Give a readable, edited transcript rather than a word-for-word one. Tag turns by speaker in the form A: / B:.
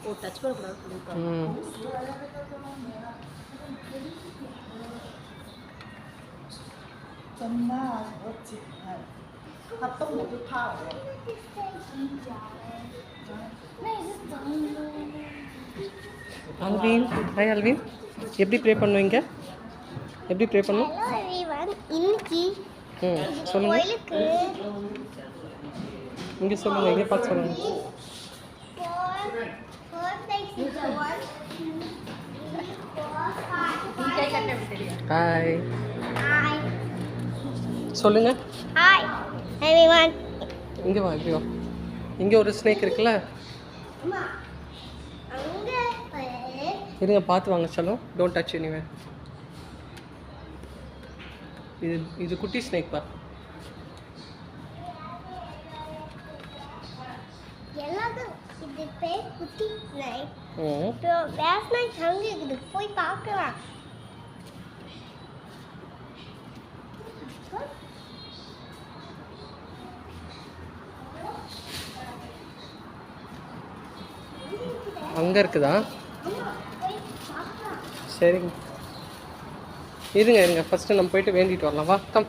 A: ஓ touch பண்ணக்கூடாது சொல்லிருக்காங்க.
B: 真大我紧哎，它动我就怕了。
C: அல்வின், hi Alvin. எப்படி pray பண்ணுவீங்க? எப்படி ப்ரே பண்ணும்?
D: Hello everyone. இன்னைக்கு
C: சொல்லுங்க.
D: கோயிலுக்கு
C: இங்கே சொல்லுங்க, இங்கே பார்த்து சொல்லுங்க. ஹாய் சொல்லுங்க.
D: Hi everyone.
C: இங்கே வா, இப்படி வா. இங்கே ஒரு ஸ்னேக் இருக்குல்ல,
D: அம்மா அங்க
C: இருங்க பார்த்து வாங்க. சொல்லும் டோன்ட் டச் எனிவேர். இது குட்டி ஸ்னேக் பா.
D: எல்லாரும் இது பேர் குட்டி ஸ்னைக்.
C: ம்
D: இப்போ வேற ஸ்னைக் அங்கே இருக்குது, போய் பார்க்கலாம்.
C: அங்கே இருக்குதா?
D: போய் பார்க்கலாம்.
C: சரிங்க, இருங்க ஃபஸ்ட்டு நம்ம போயிட்டு வேண்டிட்டு வரலாம். வா கம்.